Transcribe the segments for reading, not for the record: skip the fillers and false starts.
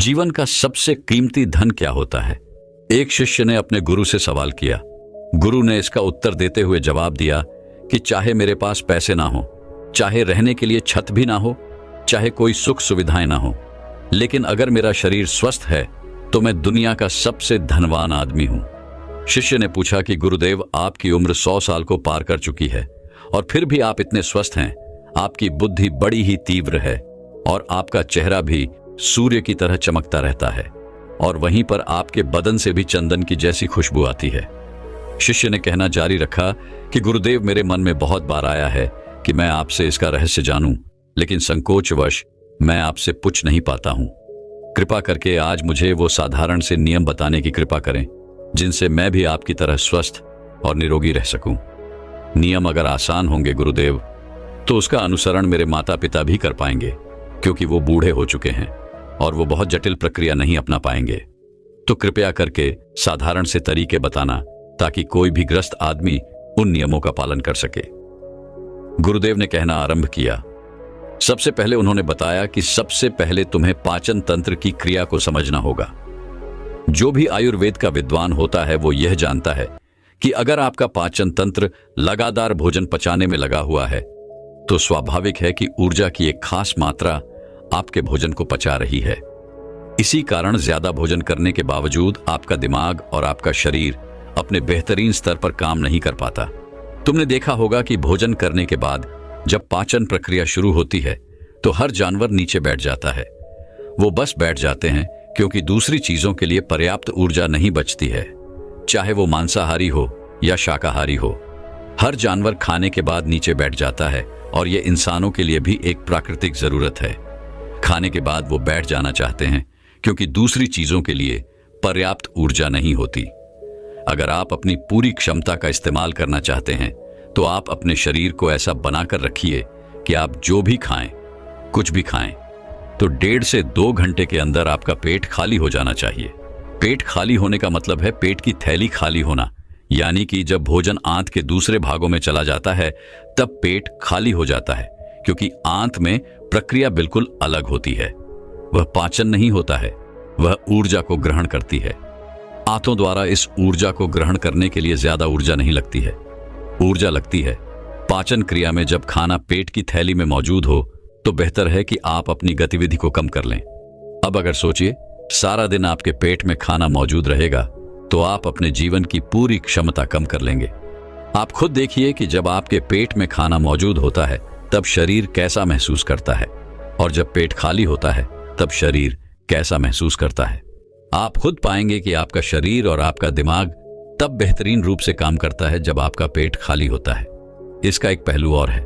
जीवन का सबसे कीमती धन क्या होता है? एक शिष्य ने अपने गुरु से सवाल किया। गुरु ने इसका उत्तर देते हुए जवाब दिया कि चाहे मेरे पास पैसे ना हो, चाहे रहने के लिए छत भी ना हो, चाहे कोई सुख सुविधाएं ना हो, लेकिन अगर मेरा शरीर स्वस्थ है तो मैं दुनिया का सबसे धनवान आदमी हूं। शिष्य ने पूछा कि गुरुदेव, आपकी उम्र 100 साल को पार कर चुकी है और फिर भी आप इतने स्वस्थ हैं। आपकी बुद्धि बड़ी ही तीव्र है और आपका चेहरा भी सूर्य की तरह चमकता रहता है और वहीं पर आपके बदन से भी चंदन की जैसी खुशबू आती है। शिष्य ने कहना जारी रखा कि गुरुदेव, मेरे मन में बहुत बार आया है कि मैं आपसे इसका रहस्य जानूं, लेकिन संकोचवश मैं आपसे पूछ नहीं पाता हूं। कृपा करके आज मुझे वो साधारण से नियम बताने की कृपा करें जिनसे मैं भी आपकी तरह स्वस्थ और निरोगी रह सकूं। नियम अगर आसान होंगे गुरुदेव, तो उसका अनुसरण मेरे माता पिता भी कर पाएंगे, क्योंकि वो बूढ़े हो चुके हैं और वो बहुत जटिल प्रक्रिया नहीं अपना पाएंगे। तो कृपया करके साधारण से तरीके बताना ताकि कोई भी ग्रस्त आदमी उन नियमों का पालन कर सके। गुरुदेव ने कहना आरंभ किया। सबसे पहले उन्होंने बताया कि सबसे पहले तुम्हें पाचन तंत्र की क्रिया को समझना होगा। जो भी आयुर्वेद का विद्वान होता है वो यह जानता है कि अगर आपका पाचन तंत्र लगातार भोजन पचाने में लगा हुआ है तो स्वाभाविक है कि ऊर्जा की एक खास मात्रा आपके भोजन को पचा रही है। इसी कारण ज्यादा भोजन करने के बावजूद आपका दिमाग और आपका शरीर अपने बेहतरीन स्तर पर काम नहीं कर पाता। तुमने देखा होगा कि भोजन करने के बाद जब पाचन प्रक्रिया शुरू होती है तो हर जानवर नीचे बैठ जाता है। वो बस बैठ जाते हैं क्योंकि दूसरी चीजों के लिए पर्याप्त ऊर्जा नहीं बचती है, चाहे वो मांसाहारी हो या शाकाहारी हो। हर जानवर खाने के बाद नीचे बैठ जाता है और ये इंसानों के लिए भी एक प्राकृतिक जरूरत है। खाने के बाद वो बैठ जाना चाहते हैं क्योंकि दूसरी चीजों के लिए पर्याप्त ऊर्जा नहीं होती। अगर आप अपनी पूरी क्षमता का इस्तेमाल करना चाहते हैं तो आप अपने शरीर को ऐसा बनाकर रखिए कि आप जो भी खाएं, कुछ भी खाएं, तो 1.5 से 2 घंटे के अंदर आपका पेट खाली हो जाना चाहिए। पेट खाली होने का मतलब है पेट की थैली खाली होना, यानी कि जब भोजन आंत के दूसरे भागों में चला जाता है तब पेट खाली हो जाता है, क्योंकि आंत में प्रक्रिया बिल्कुल अलग होती है। वह पाचन नहीं होता है, वह ऊर्जा को ग्रहण करती है। आंतों द्वारा इस ऊर्जा को ग्रहण करने के लिए ज्यादा ऊर्जा नहीं लगती है, ऊर्जा लगती है पाचन क्रिया में। जब खाना पेट की थैली में मौजूद हो तो बेहतर है कि आप अपनी गतिविधि को कम कर लें। अब अगर सोचिए, सारा दिन आपके पेट में खाना मौजूद रहेगा तो आप अपने जीवन की पूरी क्षमता कम कर लेंगे। आप खुद देखिए कि जब आपके पेट में खाना मौजूद होता है तब शरीर कैसा महसूस करता है, और जब पेट खाली होता है तब शरीर कैसा महसूस करता है। आप खुद पाएंगे कि आपका शरीर और आपका दिमाग तब बेहतरीन रूप से काम करता है जब आपका पेट खाली होता है। इसका एक पहलू और है।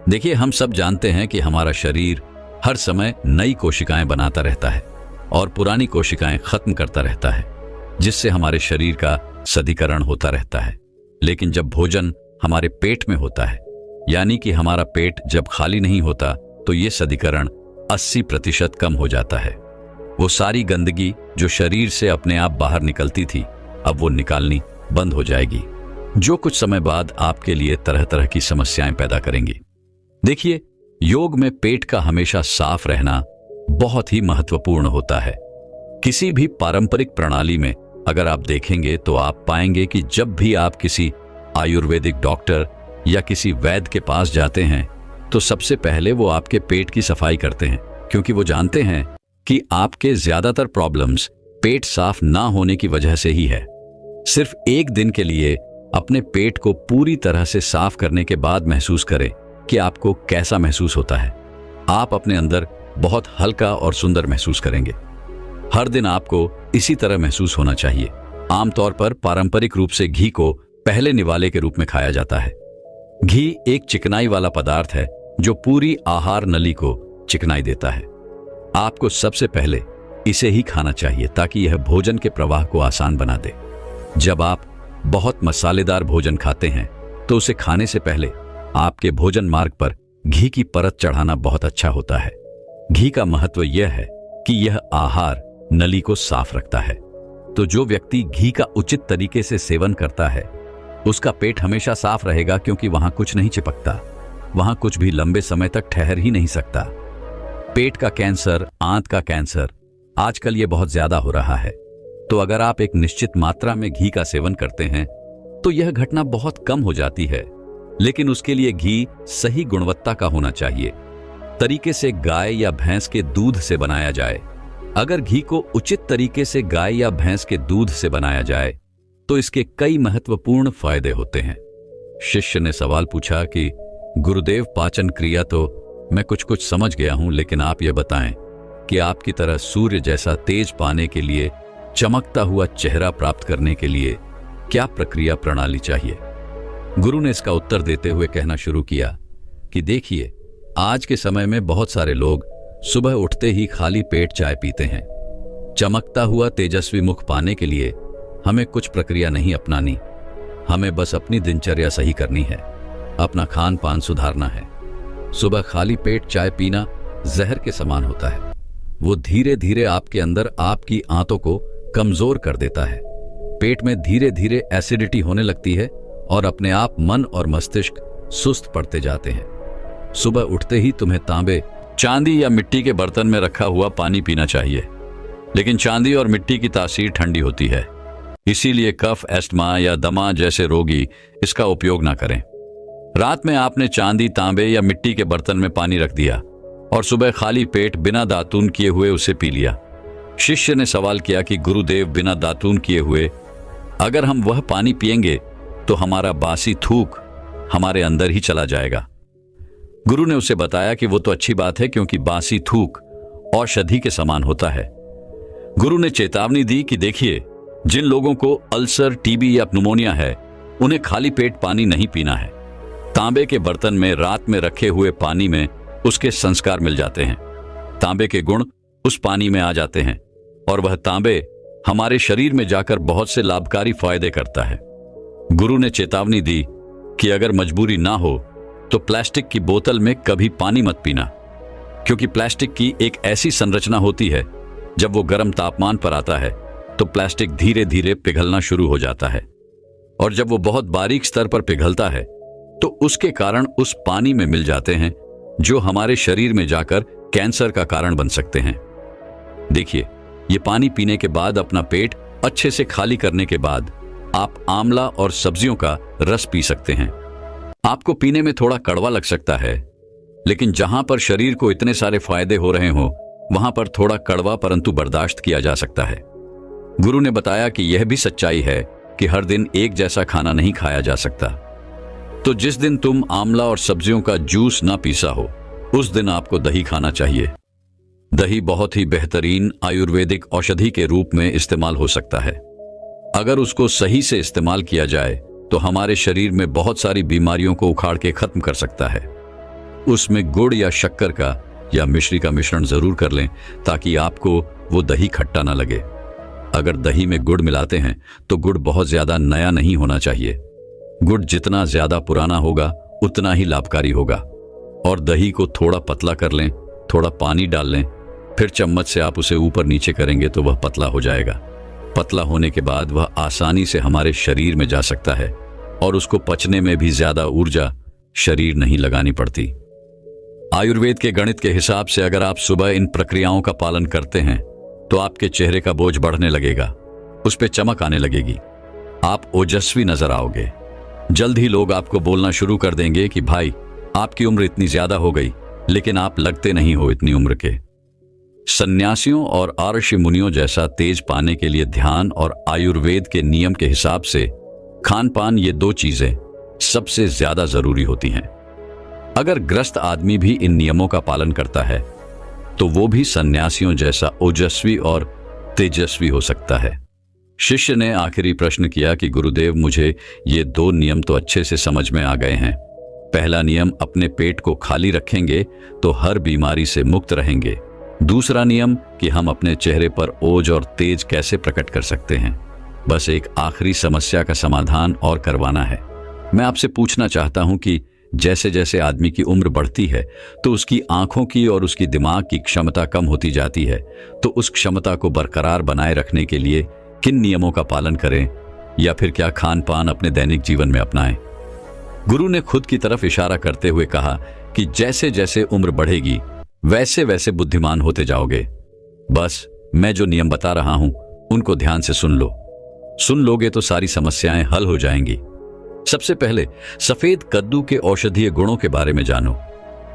देखिए, हम सब जानते हैं कि हमारा शरीर हर समय नई कोशिकाएं बनाता रहता है और पुरानी कोशिकाएं खत्म करता रहता है, जिससे हमारे शरीर का सदीकरण होता रहता है। लेकिन जब भोजन हमारे पेट में होता है, यानी कि हमारा पेट जब खाली नहीं होता, तो ये सदीकरण 80% कम हो जाता है। वो सारी गंदगी जो शरीर से अपने आप बाहर निकलती थी, अब वो निकालनी बंद हो जाएगी, जो कुछ समय बाद आपके लिए तरह तरह की समस्याएं पैदा करेंगी। देखिए, योग में पेट का हमेशा साफ रहना बहुत ही महत्वपूर्ण होता है। किसी भी पारंपरिक प्रणाली में अगर आप देखेंगे तो आप पाएंगे कि जब भी आप किसी आयुर्वेदिक डॉक्टर या किसी वैद्य के पास जाते हैं तो सबसे पहले वो आपके पेट की सफाई करते हैं, क्योंकि वो जानते हैं कि आपके ज्यादातर प्रॉब्लम्स पेट साफ ना होने की वजह से ही है। सिर्फ एक दिन के लिए अपने पेट को पूरी तरह से साफ करने के बाद महसूस करें कि आपको कैसा महसूस होता है। आप अपने अंदर बहुत हल्का और सुंदर महसूस करेंगे। हर दिन आपको इसी तरह महसूस होना चाहिए। आमतौर पर पारंपरिक रूप से घी को पहले निवाले के रूप में खाया जाता है। घी एक चिकनाई वाला पदार्थ है जो पूरी आहार नली को चिकनाई देता है। आपको सबसे पहले इसे ही खाना चाहिए ताकि यह भोजन के प्रवाह को आसान बना दे। जब आप बहुत मसालेदार भोजन खाते हैं तो उसे खाने से पहले आपके भोजन मार्ग पर घी की परत चढ़ाना बहुत अच्छा होता है। घी का महत्व यह है कि यह आहार नली को साफ रखता है। तो जो व्यक्ति घी का उचित तरीके से सेवन करता है उसका पेट हमेशा साफ रहेगा, क्योंकि वहां कुछ नहीं चिपकता, वहां कुछ भी लंबे समय तक ठहर ही नहीं सकता। पेट का कैंसर, आंत का कैंसर आजकल ये बहुत ज्यादा हो रहा है। तो अगर आप एक निश्चित मात्रा में घी का सेवन करते हैं तो यह घटना बहुत कम हो जाती है, लेकिन उसके लिए घी सही गुणवत्ता का होना चाहिए, तरीके से गाय या भैंस के दूध से बनाया जाए। अगर घी को उचित तरीके से गाय या भैंस के दूध से बनाया जाए तो इसके कई महत्वपूर्ण फायदे होते हैं। शिष्य ने सवाल पूछा कि गुरुदेव, पाचन क्रिया तो मैं कुछ कुछ समझ गया हूं, लेकिन आप यह बताएं कि आपकी तरह सूर्य जैसा तेज पाने के लिए, चमकता हुआ चेहरा प्राप्त करने के लिए क्या प्रक्रिया प्रणाली चाहिए। गुरु ने इसका उत्तर देते हुए कहना शुरू किया कि देखिए, आज के समय में बहुत सारे लोग सुबह उठते ही खाली पेट चाय पीते हैं। चमकता हुआ तेजस्वी मुख पाने के लिए हमें कुछ प्रक्रिया नहीं अपनानी, हमें बस अपनी दिनचर्या सही करनी है, अपना खान पान सुधारना है। सुबह खाली पेट चाय पीना जहर के समान होता है। वो धीरे धीरे आपके अंदर आपकी आंतों को कमजोर कर देता है। पेट में धीरे धीरे एसिडिटी होने लगती है और अपने आप मन और मस्तिष्क सुस्त पड़ते जाते हैं। सुबह उठते ही तुम्हें तांबे, चांदी या मिट्टी के बर्तन में रखा हुआ पानी पीना चाहिए, लेकिन चांदी और मिट्टी की तासीर ठंडी होती है, इसीलिए कफ, एस्थमा या दमा जैसे रोगी इसका उपयोग ना करें। रात में आपने चांदी, तांबे या मिट्टी के बर्तन में पानी रख दिया और सुबह खाली पेट बिना दातून किए हुए उसे पी लिया। शिष्य ने सवाल किया कि गुरुदेव, बिना दातून किए हुए अगर हम वह पानी पिएंगे तो हमारा बासी थूक हमारे अंदर ही चला जाएगा। गुरु ने उसे बताया कि वो तो अच्छी बात है, क्योंकि बासी थूक औषधि के समान होता है। गुरु ने चेतावनी दी कि देखिए, जिन लोगों को अल्सर, टीबी या न्यूमोनिया है, उन्हें खाली पेट पानी नहीं पीना है। तांबे के बर्तन में रात में रखे हुए पानी में उसके संस्कार मिल जाते हैं। तांबे के गुण उस पानी में आ जाते हैं और वह तांबे हमारे शरीर में जाकर बहुत से लाभकारी फायदे करता है। गुरु ने चेतावनी दी कि अगर मजबूरी ना हो तो प्लास्टिक की बोतल में कभी पानी मत पीना, क्योंकि प्लास्टिक की एक ऐसी संरचना होती है, जब वो गर्म तापमान पर आता है तो प्लास्टिक धीरे धीरे पिघलना शुरू हो जाता है, और जब वो बहुत बारीक स्तर पर पिघलता है तो उसके कारण उस पानी में मिल जाते हैं, जो हमारे शरीर में जाकर कैंसर का कारण बन सकते हैं। देखिए, ये पानी पीने के बाद, अपना पेट अच्छे से खाली करने के बाद, आप आंवला और सब्जियों का रस पी सकते हैं। आपको पीने में थोड़ा कड़वा लग सकता है, लेकिन जहां पर शरीर को इतने सारे फायदे हो रहे हो, वहां पर थोड़ा कड़वा परंतु बर्दाश्त किया जा सकता है। गुरु ने बताया कि यह भी सच्चाई है कि हर दिन एक जैसा खाना नहीं खाया जा सकता। तो जिस दिन तुम आंवला और सब्जियों का जूस ना पीसा हो, उस दिन आपको दही खाना चाहिए। दही बहुत ही बेहतरीन आयुर्वेदिक औषधि के रूप में इस्तेमाल हो सकता है। अगर उसको सही से इस्तेमाल किया जाए तो हमारे शरीर में बहुत सारी बीमारियों को उखाड़ के खत्म कर सकता है। उसमें गुड़ या शक्कर का या मिश्री का मिश्रण जरूर कर लें, ताकि आपको वो दही खट्टा ना लगे। अगर दही में गुड़ मिलाते हैं तो गुड़ बहुत ज्यादा नया नहीं होना चाहिए। गुड़ जितना ज्यादा पुराना होगा उतना ही लाभकारी होगा। और दही को थोड़ा पतला कर लें, थोड़ा पानी डाल लें, फिर चम्मच से आप उसे ऊपर नीचे करेंगे तो वह पतला हो जाएगा। पतला होने के बाद वह आसानी से हमारे शरीर में जा सकता है और उसको पचने में भी ज्यादा ऊर्जा शरीर नहीं लगानी पड़ती। आयुर्वेद के गणित के हिसाब से अगर आप सुबह इन प्रक्रियाओं का पालन करते हैं तो आपके चेहरे का बोझ बढ़ने लगेगा, उस पे चमक आने लगेगी, आप ओजस्वी नजर आओगे। जल्द ही लोग आपको बोलना शुरू कर देंगे कि भाई, आपकी उम्र इतनी ज्यादा हो गई, लेकिन आप लगते नहीं हो इतनी उम्र के। सन्यासियों और ऋषि मुनियों जैसा तेज पाने के लिए ध्यान और आयुर्वेद के नियम के हिसाब से खान पान, ये दो चीजें सबसे ज्यादा जरूरी होती हैं। अगर ग्रस्त आदमी भी इन नियमों का पालन करता है तो वो भी सन्यासियों जैसा ओजस्वी और तेजस्वी हो सकता है। शिष्य ने आखिरी प्रश्न किया कि गुरुदेव, मुझे ये दो नियम तो अच्छे से समझ में आ गए हैं। पहला नियम, अपने पेट को खाली रखेंगे तो हर बीमारी से मुक्त रहेंगे। दूसरा नियम कि हम अपने चेहरे पर ओज और तेज कैसे प्रकट कर सकते हैं। बस एक आखिरी समस्या का समाधान और करवाना है। मैं आपसे पूछना चाहता हूं कि जैसे जैसे आदमी की उम्र बढ़ती है तो उसकी आंखों की और उसकी दिमाग की क्षमता कम होती जाती है, तो उस क्षमता को बरकरार बनाए रखने के लिए किन नियमों का पालन करें, या फिर क्या खान पान अपने दैनिक जीवन में अपनाएं। गुरु ने खुद की तरफ इशारा करते हुए कहा कि जैसे जैसे उम्र बढ़ेगी वैसे वैसे बुद्धिमान होते जाओगे। बस मैं जो नियम बता रहा हूं उनको ध्यान से सुन लो। सुन लोगे तो सारी समस्याएं हल हो जाएंगी। सबसे पहले सफेद कद्दू के औषधीय गुणों के बारे में जानो।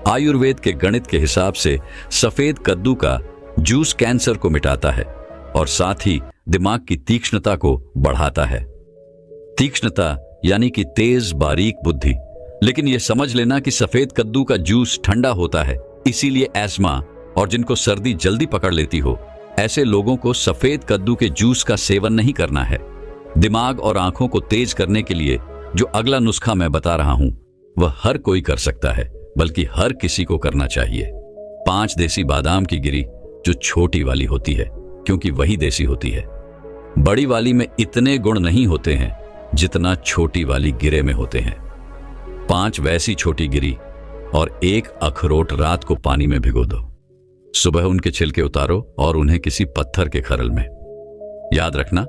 आयुर्वेद के गणित के हिसाब से सफेद कद्दू का जूस कैंसर को मिटाता है और साथ ही दिमाग की तीक्ष्णता को बढ़ाता है। तीक्ष्णता यानी कि तेज बारीक बुद्धि। लेकिन यह समझ लेना कि सफेद कद्दू का जूस ठंडा होता है, इसीलिए एस्मा और जिनको सर्दी जल्दी पकड़ लेती हो, ऐसे लोगों को सफेद कद्दू के जूस का सेवन नहीं करना है। दिमाग और आंखों को तेज करने के लिए जो अगला नुस्खा मैं बता रहा हूं वह हर कोई कर सकता है, बल्कि हर किसी को करना चाहिए। 5 देसी बादाम की गिरी, जो छोटी वाली होती है क्योंकि वही देसी होती है। बड़ी वाली में इतने गुण नहीं होते हैं जितना छोटी वाली गिरे में होते हैं। 5 वैसी छोटी गिरी और 1 अखरोट रात को पानी में भिगो दो। सुबह उनके छिलके उतारो और उन्हें किसी पत्थर के खरल में। याद रखना,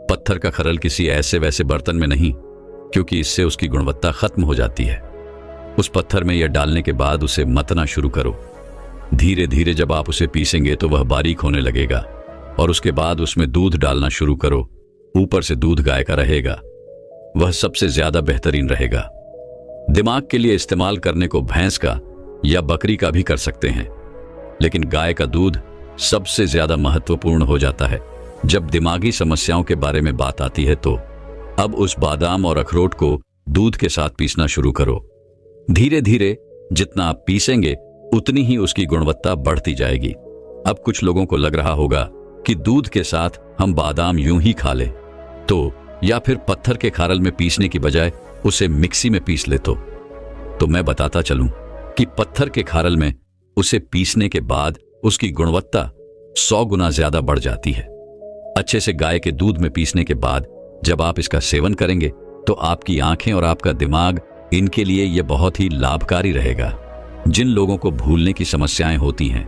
पत्थर का खरल किसी ऐसे वैसे बर्तन में नहीं, क्योंकि इससे उसकी गुणवत्ता खत्म हो जाती है। उस पत्थर में यह डालने के बाद उसे मतना शुरू करो। धीरे धीरे जब आप उसे पीसेंगे तो वह बारीक होने लगेगा और उसके बाद उसमें दूध डालना शुरू करो। ऊपर से दूध गाय का रहेगा, वह सबसे ज्यादा बेहतरीन रहेगा। दिमाग के लिए इस्तेमाल करने को भैंस का या बकरी का भी कर सकते हैं, लेकिन गाय का दूध सबसे ज्यादा महत्वपूर्ण हो जाता है जब दिमागी समस्याओं के बारे में बात आती है। तो अब उस बादाम और अखरोट को दूध के साथ पीसना शुरू करो। धीरे धीरे जितना आप पीसेंगे उतनी ही उसकी गुणवत्ता बढ़ती जाएगी। अब कुछ लोगों को लग रहा होगा कि दूध के साथ हम बादाम यूं ही खा लें, तो या फिर पत्थर के खारल में पीसने की बजाय उसे मिक्सी में पीस ले। तो मैं बताता चलूं कि पत्थर के खारल में उसे पीसने के बाद उसकी गुणवत्ता 100 गुना ज्यादा बढ़ जाती है। अच्छे से गाय के दूध में पीसने के बाद जब आप इसका सेवन करेंगे तो आपकी आंखें और आपका दिमाग, इनके लिए यह बहुत ही लाभकारी रहेगा। जिन लोगों को भूलने की समस्याएं होती हैं,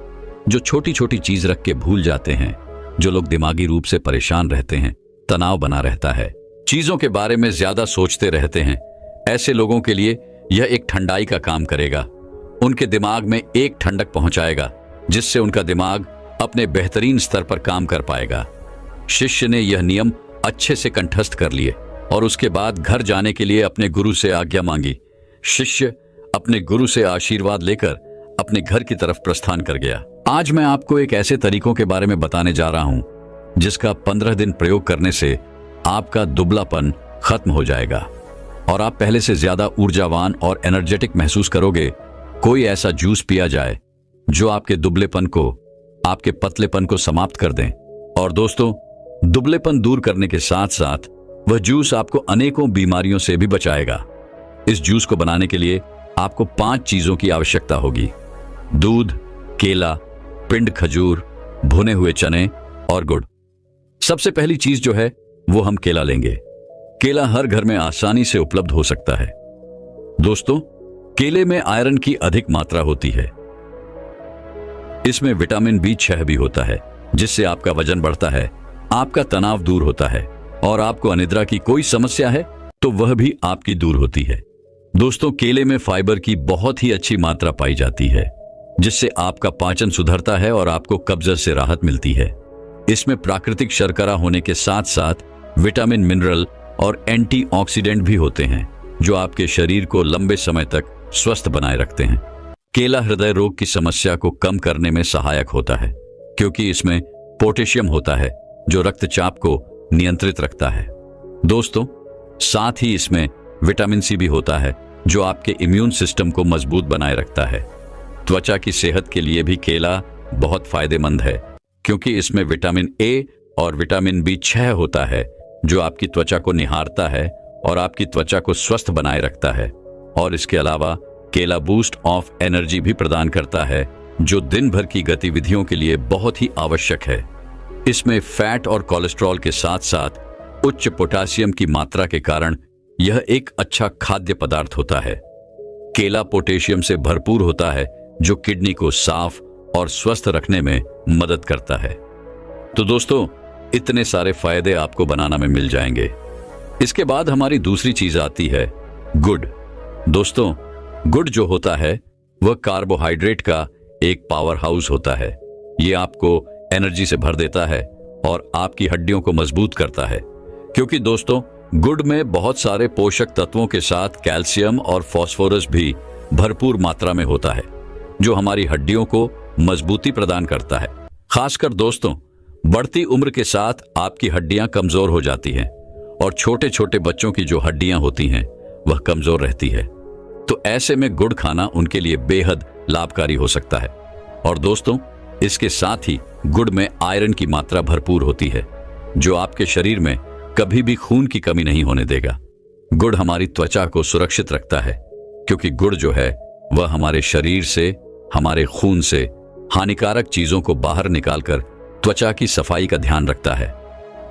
जो छोटी छोटी चीज रख के भूल जाते हैं, जो लोग दिमागी रूप से परेशान रहते हैं, तनाव बना रहता है, चीजों के बारे में ज्यादा सोचते रहते हैं, ऐसे लोगों के लिए यह एक ठंडाई का काम करेगा। उनके दिमाग में एक ठंडक पहुंचाएगा जिससे उनका दिमाग अपने बेहतरीन स्तर पर काम कर पाएगा। शिष्य ने यह नियम अच्छे से कंठस्थ कर लिए और उसके बाद घर जाने के लिए अपने गुरु से आज्ञा मांगी। शिष्य अपने गुरु से आशीर्वाद लेकर अपने घर की तरफ प्रस्थान कर गया। आज मैं आपको एक ऐसे तरीकों के बारे में बताने जा रहा हूं जिसका 15 दिन प्रयोग करने से आपका दुबलापन खत्म हो जाएगा और आप पहले से ज्यादा ऊर्जावान और एनर्जेटिक महसूस करोगे। कोई ऐसा जूस पिया जाए जो आपके दुबलेपन को, आपके पतलेपन को समाप्त कर दें। और दोस्तों, दुबलेपन दूर करने के साथ साथ वह जूस आपको अनेकों बीमारियों से भी बचाएगा। इस जूस को बनाने के लिए आपको 5 चीजों की आवश्यकता होगी: दूध, केला, पिंड खजूर, भुने हुए चने और गुड़। सबसे पहली चीज जो है वो हम केला लेंगे। केला हर घर में आसानी से उपलब्ध हो सकता है। दोस्तों, केले में आयरन की अधिक मात्रा होती है। इसमें विटामिन B6 भी होता है जिससे आपका वजन बढ़ता है, आपका तनाव दूर होता है और आपको अनिद्रा की कोई समस्या है तो वह भी आपकी दूर होती है। दोस्तों, केले में फाइबर की बहुत ही अच्छी मात्रा पाई जाती है जिससे आपका पाचन सुधरता है और आपको कब्ज से राहत मिलती है। इसमें प्राकृतिक शर्करा होने के साथ साथ विटामिन, मिनरल और एंटीऑक्सीडेंट भी होते हैं जो आपके शरीर को लंबे समय तक स्वस्थ बनाए रखते हैं। केला हृदय रोग की समस्या को कम करने में सहायक होता है क्योंकि इसमें पोटेशियम होता है जो रक्तचाप को नियंत्रित रखता है। दोस्तों, साथ ही इसमें विटामिन C भी होता है जो आपके इम्यून सिस्टम को मजबूत बनाए रखता है। त्वचा की सेहत के लिए भी केला बहुत फायदेमंद है क्योंकि इसमें विटामिन A और विटामिन B6 होता है जो आपकी त्वचा को निहारता है और आपकी त्वचा को स्वस्थ बनाए रखता है। और इसके अलावा केला बूस्ट ऑफ एनर्जी भी प्रदान करता है जो दिन भर की गतिविधियों के लिए बहुत ही आवश्यक है। इसमें फैट और कोलेस्ट्रॉल के साथ साथ उच्च पोटेशियम की मात्रा के कारण यह एक अच्छा खाद्य पदार्थ होता है। केला पोटेशियम से भरपूर होता है जो किडनी को साफ और स्वस्थ रखने में मदद करता है। तो दोस्तों, इतने सारे फायदे आपको बनाना में मिल जाएंगे। इसके बाद हमारी दूसरी चीज आती है गुड़। दोस्तों, गुड़ जो होता है वह कार्बोहाइड्रेट का एक पावर हाउस होता है। ये आपको एनर्जी से भर देता है और आपकी हड्डियों को मजबूत करता है। क्योंकि दोस्तों, गुड़ में बहुत सारे पोषक तत्वों के साथ कैल्शियम और फास्फोरस भी भरपूर मात्रा में होता है, जो हमारी हड्डियों को मजबूती प्रदान करता है। खासकर दोस्तों, बढ़ती उम्र के साथ आपकी हड्डियां कमजोर हो जाती हैं और छोटे छोटे बच्चों की जो हड्डियां होती हैं वह कमजोर रहती है। तो ऐसे में गुड़ खाना उनके लिए बेहद लाभकारी हो सकता है। और दोस्तों, इसके साथ ही गुड़ में आयरन की मात्रा भरपूर होती है, जो आपके शरीर में कभी भी खून की कमी नहीं होने देगा। गुड़ हमारी त्वचा को सुरक्षित रखता है, क्योंकि गुड़ जो है वह हमारे शरीर से, हमारे खून से हानिकारक चीजों को बाहर निकालकर त्वचा की सफाई का ध्यान रखता है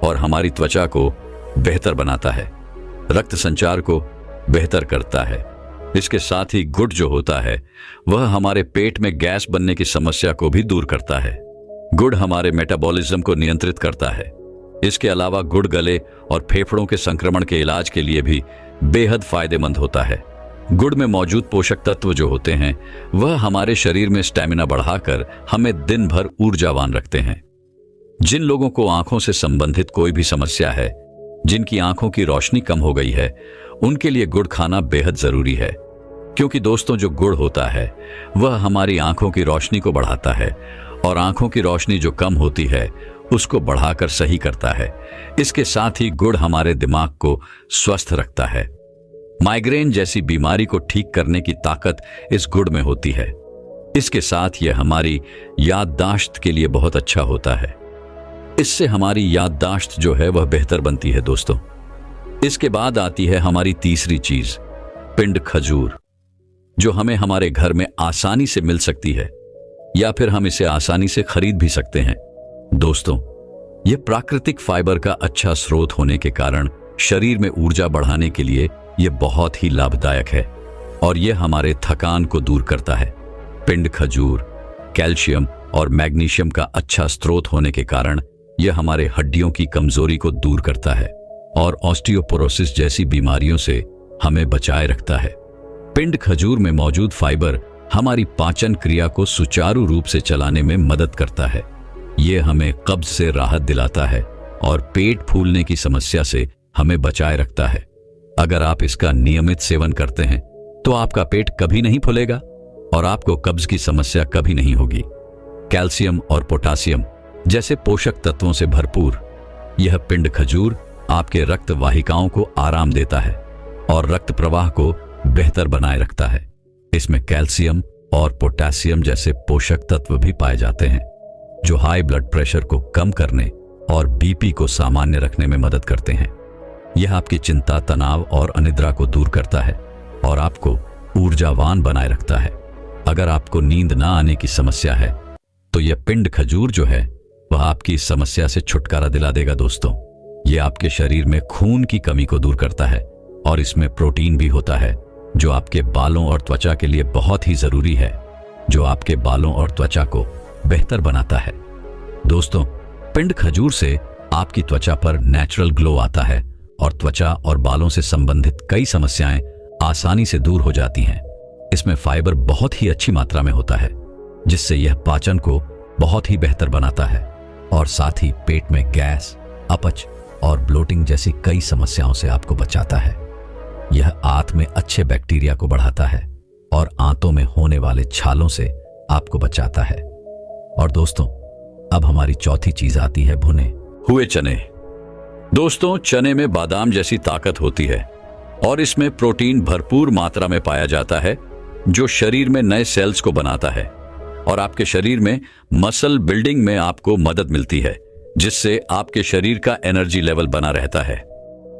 और हमारी त्वचा को बेहतर बनाता है, रक्त संचार को बेहतर करता है। इसके साथ ही गुड़ जो होता है वह हमारे पेट में गैस बनने की समस्या को भी दूर करता है। गुड़ हमारे मेटाबॉलिज्म को नियंत्रित करता है। इसके अलावा गुड़ गले और फेफड़ों के संक्रमण के इलाज के लिए भी बेहद फायदेमंद होता है। गुड़ में मौजूद पोषक तत्व जो होते हैं वह हमारे शरीर में स्टैमिना बढ़ाकर हमें दिन भर ऊर्जावान रखते हैं। जिन लोगों को आंखों से संबंधित कोई भी समस्या है, जिनकी आंखों की रोशनी कम हो गई है, उनके लिए गुड़ खाना बेहद जरूरी है। क्योंकि दोस्तों, जो गुड़ होता है वह हमारी आंखों की रोशनी को बढ़ाता है और आंखों की रोशनी जो कम होती है उसको बढ़ाकर सही करता है। इसके साथ ही गुड़ हमारे दिमाग को स्वस्थ रखता है। माइग्रेन जैसी बीमारी को ठीक करने की ताकत इस गुड़ में होती है। इसके साथ यह हमारी याददाश्त के लिए बहुत अच्छा होता है। इससे हमारी याददाश्त जो है वह बेहतर बनती है दोस्तों। इसके बाद आती है हमारी तीसरी चीज, पिंड खजूर, जो हमें हमारे घर में आसानी से मिल सकती है या फिर हम इसे आसानी से खरीद भी सकते हैं। दोस्तों, यह प्राकृतिक फाइबर का अच्छा स्रोत होने के कारण शरीर में ऊर्जा बढ़ाने के लिए यह बहुत ही लाभदायक है और यह हमारे थकान को दूर करता है। पिंड खजूर कैल्शियम और मैग्नीशियम का अच्छा स्रोत होने के कारण यह हमारे हड्डियों की कमजोरी को दूर करता है और ऑस्टियोपोरोसिस जैसी बीमारियों से हमें बचाए रखता है। पिंड खजूर में मौजूद फाइबर हमारी पाचन क्रिया को सुचारू रूप से चलाने में मदद करता है। यह हमें कब्ज से राहत दिलाता है और पेट फूलने की समस्या से हमें बचाए रखता है। अगर आप इसका नियमित सेवन करते हैं तो आपका पेट कभी नहीं फूलेगा और आपको कब्ज की समस्या कभी नहीं होगी। कैल्शियम और पोटासियम जैसे पोषक तत्वों से भरपूर यह पिंड खजूर आपके रक्त वाहिकाओं को आराम देता है और रक्त प्रवाह को बेहतर बनाए रखता है। इसमें कैल्शियम और पोटेशियम जैसे पोषक तत्व भी पाए जाते हैं, जो हाई ब्लड प्रेशर को कम करने और बीपी को सामान्य रखने में मदद करते हैं। यह आपकी चिंता, तनाव और अनिद्रा को दूर करता है और आपको ऊर्जावान बनाए रखता है। अगर आपको नींद ना आने की समस्या है तो यह पिंड खजूर जो है वह आपकी इस समस्या से छुटकारा दिला देगा दोस्तों। यह आपके शरीर में खून की कमी को दूर करता है और इसमें प्रोटीन भी होता है, जो आपके बालों और त्वचा के लिए बहुत ही जरूरी है, जो आपके बालों और त्वचा को बेहतर बनाता है। दोस्तों, पिंड खजूर से आपकी त्वचा पर नेचुरल ग्लो आता है और त्वचा और बालों से संबंधित कई समस्याएं आसानी से दूर हो जाती हैं। इसमें फाइबर बहुत ही अच्छी मात्रा में होता है, जिससे यह पाचन को बहुत ही बेहतर बनाता है और साथ ही पेट में गैस, अपच और ब्लोटिंग जैसी कई समस्याओं से आपको बचाता है। यह आंत में अच्छे बैक्टीरिया को बढ़ाता है और आंतों में होने वाले छालों से आपको बचाता है। और दोस्तों, अब हमारी चौथी चीज आती है भुने हुए चने। दोस्तों, चने में बादाम जैसी ताकत होती है और इसमें प्रोटीन भरपूर मात्रा में पाया जाता है, जो शरीर में नए सेल्स को बनाता है और आपके शरीर में मसल बिल्डिंग में आपको मदद मिलती है, जिससे आपके शरीर का एनर्जी लेवल बना रहता है।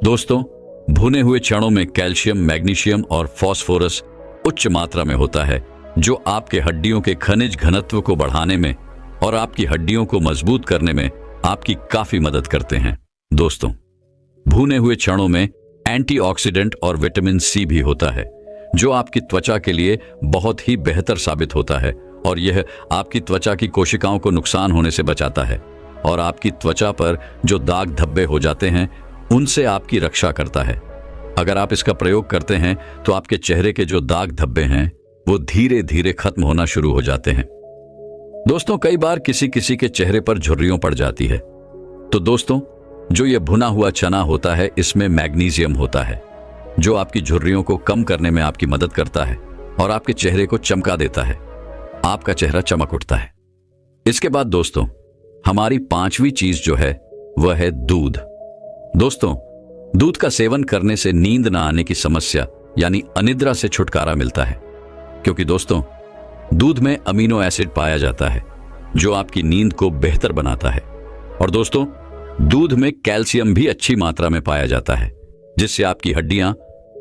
दोस्तों, भुने हुए चनों में कैल्शियम, मैग्नीशियम और फास्फोरस उच्च मात्रा में होता है, जो आपके हड्डियों के खनिज घनत्व को बढ़ाने में और आपकी हड्डियों को मजबूत करने में आपकी काफी मदद करते हैं। दोस्तों, भुने हुए चनों में एंटीऑक्सीडेंट और विटामिन सी भी होता है, जो आपकी त्वचा के लिए बहुत ही बेहतर साबित होता है और यह आपकी त्वचा की कोशिकाओं को नुकसान होने से बचाता है और आपकी त्वचा पर जो दाग धब्बे हो जाते हैं उनसे आपकी रक्षा करता है। अगर आप इसका प्रयोग करते हैं तो आपके चेहरे के जो दाग धब्बे हैं वो धीरे धीरे खत्म होना शुरू हो जाते हैं। दोस्तों, कई बार किसी किसी के चेहरे पर झुर्रियों पड़ जाती है। तो दोस्तों, जो ये भुना हुआ चना होता है, इसमें मैग्नीशियम होता है, जो आपकी झुर्रियों को कम करने में आपकी मदद करता है और आपके चेहरे को चमका देता है। आपका चेहरा चमक उठता है। इसके बाद दोस्तों, हमारी पांचवी चीज जो है वह है दूध। दोस्तों, दूध का सेवन करने से नींद न आने की समस्या यानी अनिद्रा से छुटकारा मिलता है, क्योंकि दोस्तों दूध में अमीनो एसिड पाया जाता है जो आपकी नींद को बेहतर बनाता है। और दोस्तों, दूध में कैल्शियम भी अच्छी मात्रा में पाया जाता है, जिससे आपकी हड्डियां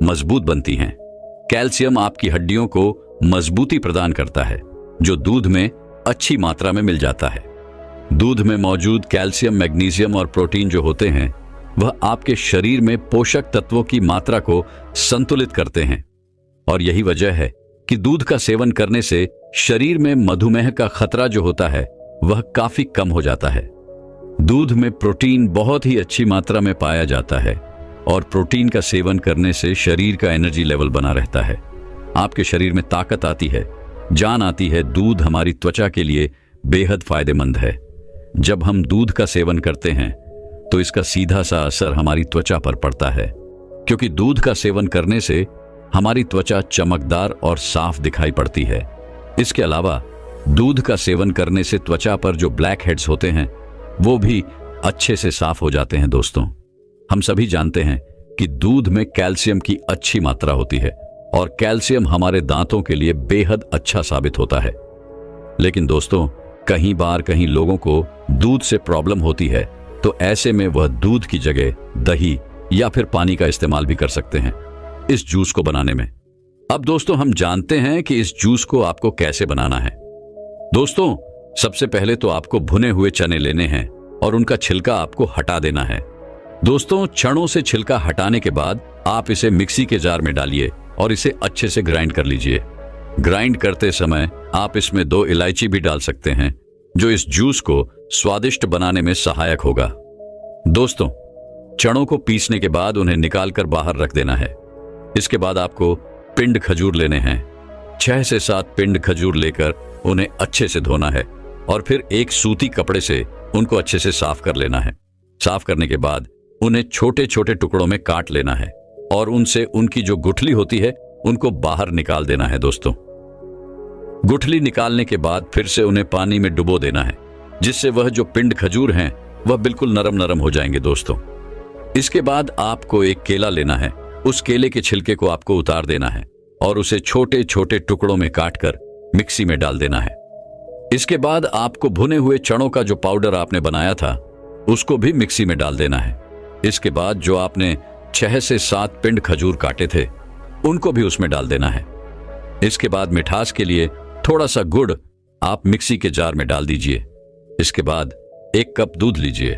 मजबूत बनती हैं। कैल्शियम आपकी हड्डियों को मजबूती प्रदान करता है, जो दूध में अच्छी मात्रा में मिल जाता है। दूध में मौजूद कैल्शियम, मैग्नीशियम और प्रोटीन जो होते हैं, वह आपके शरीर में पोषक तत्वों की मात्रा को संतुलित करते हैं। और यही वजह है कि दूध का सेवन करने से शरीर में मधुमेह का खतरा जो होता है वह काफी कम हो जाता है। दूध में प्रोटीन बहुत ही अच्छी मात्रा में पाया जाता है और प्रोटीन का सेवन करने से शरीर का एनर्जी लेवल बना रहता है। आपके शरीर में ताकत आती है, जान आती है। दूध हमारी त्वचा के लिए बेहद फायदेमंद है। जब हम दूध का सेवन करते हैं तो इसका सीधा सा असर हमारी त्वचा पर पड़ता है, क्योंकि दूध का सेवन करने से हमारी त्वचा चमकदार और साफ दिखाई पड़ती है। इसके अलावा दूध का सेवन करने से त्वचा पर जो ब्लैक हेड्स होते हैं वो भी अच्छे से साफ हो जाते हैं। दोस्तों, हम सभी जानते हैं कि दूध में कैल्शियम की अच्छी मात्रा होती है और कैल्शियम हमारे दांतों के लिए बेहद अच्छा साबित होता है। लेकिन दोस्तों, कहीं लोगों को दूध से प्रॉब्लम होती है, तो ऐसे में वह दूध की जगह दही या फिर पानी का इस्तेमाल भी कर सकते हैं इस जूस को बनाने में। अब दोस्तों, हम जानते हैं कि इस जूस को आपको कैसे बनाना है। दोस्तों, सबसे पहले तो आपको भुने हुए चने लेने हैं और उनका छिलका आपको हटा देना है। दोस्तों, चनों से छिलका हटाने के बाद आप इसे मिक्सी के जार में डालिए और इसे अच्छे से ग्राइंड कर लीजिए। ग्राइंड करते समय आप इसमें 2 इलायची भी डाल सकते हैं, जो इस जूस को स्वादिष्ट बनाने में सहायक होगा। दोस्तों, चनों को पीसने के बाद उन्हें निकालकर बाहर रख देना है। इसके बाद आपको पिंड खजूर लेने हैं। 6 से 7 पिंड खजूर लेकर उन्हें अच्छे से धोना है और फिर एक सूती कपड़े से उनको अच्छे से साफ कर लेना है। साफ करने के बाद उन्हें छोटे छोटे टुकड़ों में काट लेना है और उनसे उनकी जो गुठली होती है उनको बाहर निकाल देना है। दोस्तों, गुठली निकालने के बाद फिर से उन्हें पानी में डुबो देना है, जिससे वह जो पिंड खजूर हैं वह बिल्कुल नरम नरम हो जाएंगे। दोस्तों, इसके बाद आपको एक केला लेना है। उस केले के छिलके को आपको उतार देना है और उसे छोटे छोटे टुकड़ों में काटकर मिक्सी में डाल देना है। इसके बाद आपको भुने हुए चनों का जो पाउडर आपने बनाया था उसको भी मिक्सी में डाल देना है। इसके बाद जो आपने 6 से 7 पिंड खजूर काटे थे उनको भी उसमें डाल देना है। इसके बाद मिठास के लिए थोड़ा सा गुड़ आप मिक्सी के जार में डाल दीजिए। इसके बाद 1 कप दूध लीजिए